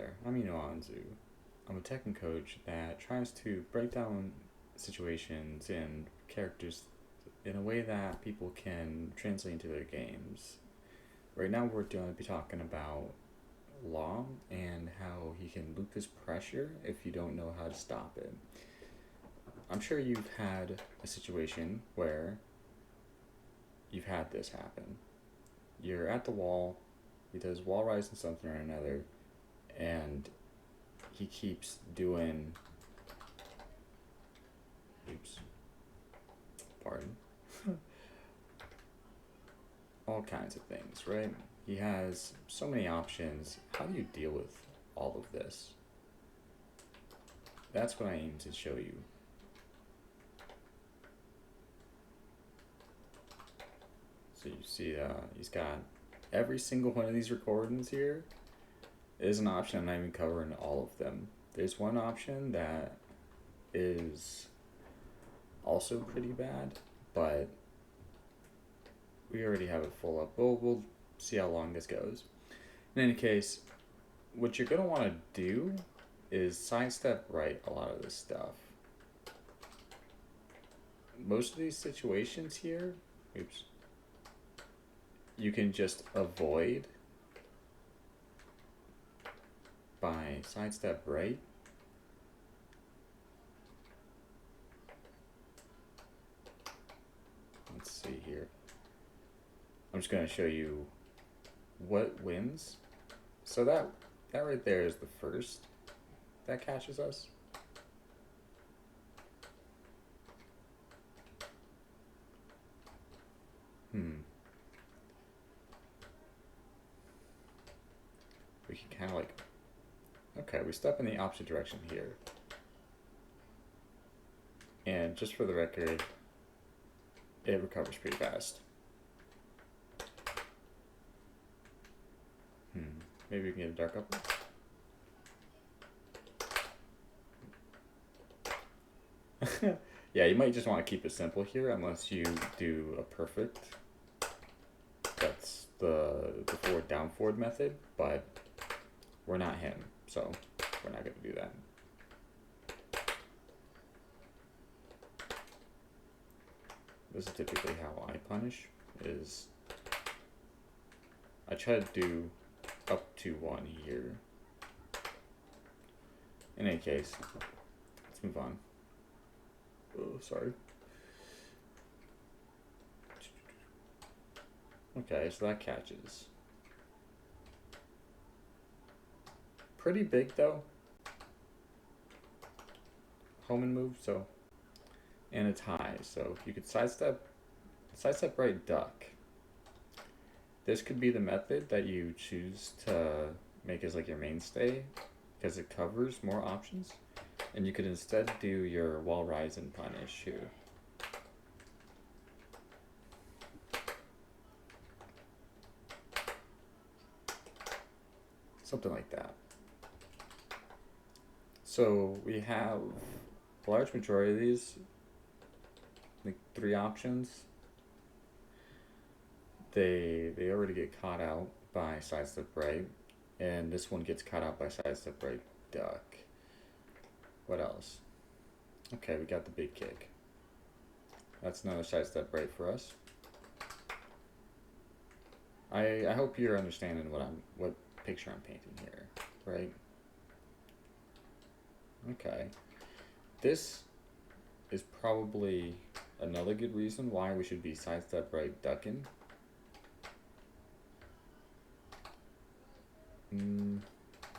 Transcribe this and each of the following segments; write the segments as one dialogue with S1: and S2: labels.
S1: there, I'm Inu Anzu. I'm a Tekken coach that tries to break down situations and characters in a way that people can translate into their games. Right now, we're going to be talking about Law and how he can loop this pressure if you don't know how to stop it. I'm sure you've had a situation where you've had this happen. You're at the wall, he does wall rise and something or another, and he keeps doing, oops, pardon, all kinds of things, right? He has so many options. How do you deal with all of this? That's what I aim to show you. So you see, he's got every single one of these recordings here is an option. I'm not even covering all of them. There's one option that is also pretty bad, but we already have it full up. We'll see how long this goes. In any case, what you're going to want to do is sidestep right a lot of this stuff. Most of these situations here, oops, you can just avoid by sidestep right. Let's see here. I'm just going to show you what wins. So that right there is the first that catches us. We can kind of like, okay, we step in the opposite direction here. And just for the record, it recovers pretty fast. Maybe we can get a dark up. Yeah, you might just want to keep it simple here unless you do a perfect. That's the forward down forward method, but we're not him, so we're not going to do that. This is typically how I punish, is I try to do up to 1 here. In any case, let's move on. Oh, sorry. Okay, so that catches. Pretty big though. Home and move, so. And it's high, so you could sidestep right duck. This could be the method that you choose to make as like your mainstay because it covers more options. And you could instead do your wall rise and punish here. Something like that. So we have a large majority of these, like 3 options. They already get caught out by sidestep right, and this one gets caught out by sidestep right duck. What else? Okay, we got the big kick. That's another sidestep right for us. I hope you're understanding what picture I'm painting here, right? Okay. This is probably another good reason why we should be sidestep right ducking.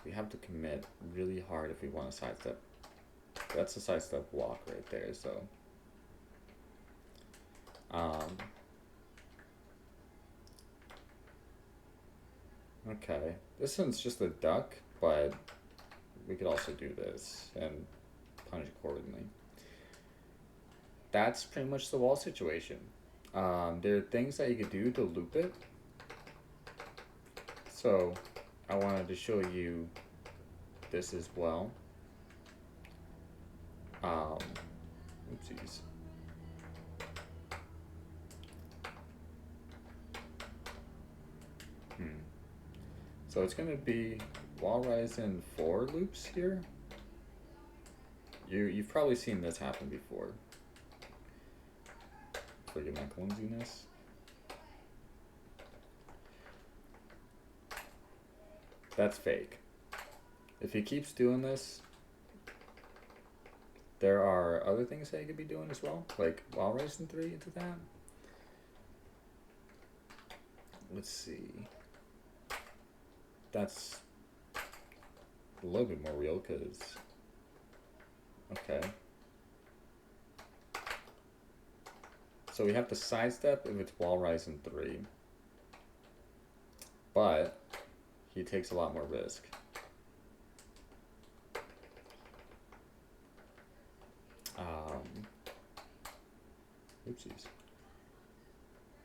S1: We have to commit really hard if we want to sidestep. That's a sidestep walk right there, so. Okay, this one's just a duck, but we could also do this and punish accordingly. That's pretty much the wall situation. There are things that you could do to loop it. So I wanted to show you this as well. Oopsies. So it's going to be wall rise in 4 loops here. You've probably seen this happen before. Forget my clumsiness. That's fake. If he keeps doing this, there are other things that he could be doing as well, like wall rise in 3 into that. Let's see. That's a little bit more real, because okay. So we have to sidestep if it's wall rise in 3. But he takes a lot more risk. Oopsies.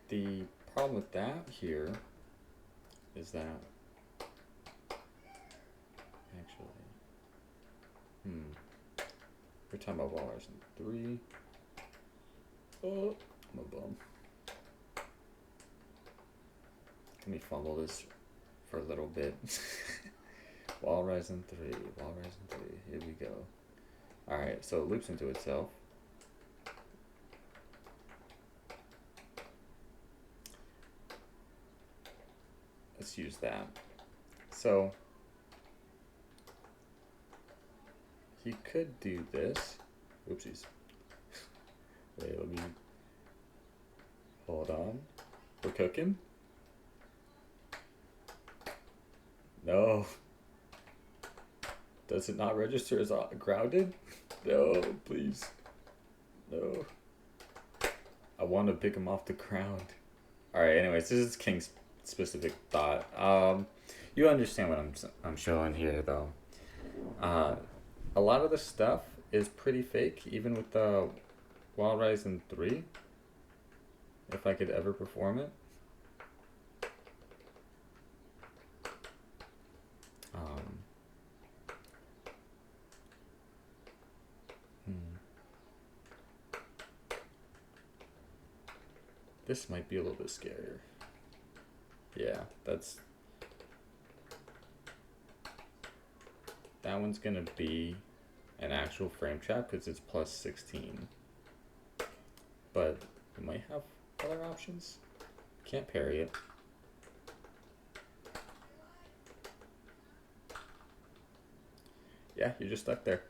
S1: The problem with that here is that actually, we're talking about wall rise in 3. Oh, I'm a bum. Let me fumble this for a little bit. Wall rise in 3, wall rise in 3. Here we go. Alright, so it loops into itself. Let's use that. So he could do this. Oopsies. Wait, let me hold on. We're cooking. No. Does it not register as grounded? No, please. No. I want to pick him off the ground. Alright, anyways, this is King's specific thought. You understand what I'm showing here, though. A lot of the stuff is pretty fake, even with the wall rise in 3. If I could ever perform it. This might be a little bit scarier. Yeah, that one's gonna be an actual frame trap because it's plus 16. But we might have other options. Can't parry it. Yeah, you're just stuck there.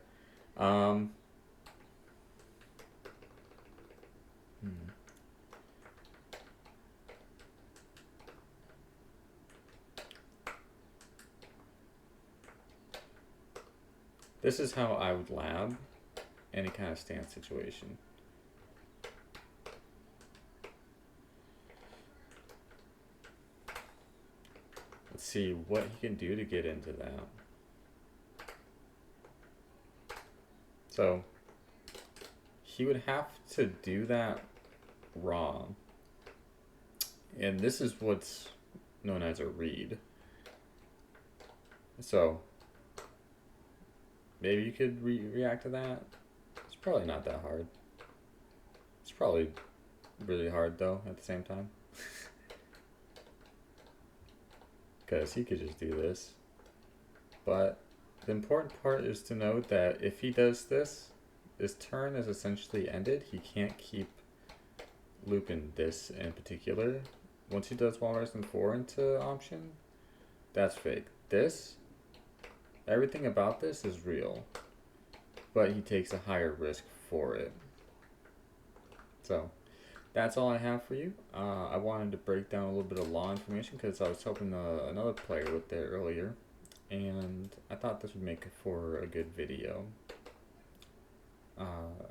S1: This is how I would lab any kind of stance situation. Let's see what he can do to get into that. So he would have to do that wrong. And this is what's known as a read. So maybe you could react to that. It's probably not that hard. It's probably really hard though at the same time. Because he could just do this. But the important part is to note that if he does this, his turn is essentially ended. He can't keep looping this in particular. Once he does wall rise in 4 into option, that's fake. This, everything about this is real, but he takes a higher risk for it. So that's all I have for you. I wanted to break down a little bit of law information because I was helping another player with it earlier, and I thought this would make for a good video.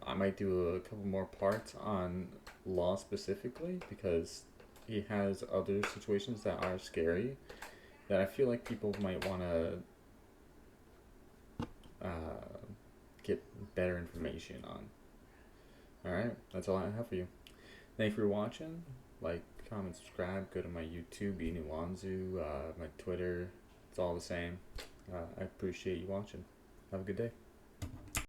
S1: I might do a couple more parts on law specifically because he has other situations that are scary that I feel like people might want to get better information on. Alright, that's all I have for you. Thank you for watching. Like, comment, subscribe. Go to my YouTube, Inu Anzu, my Twitter. It's all the same. I appreciate you watching. Have a good day.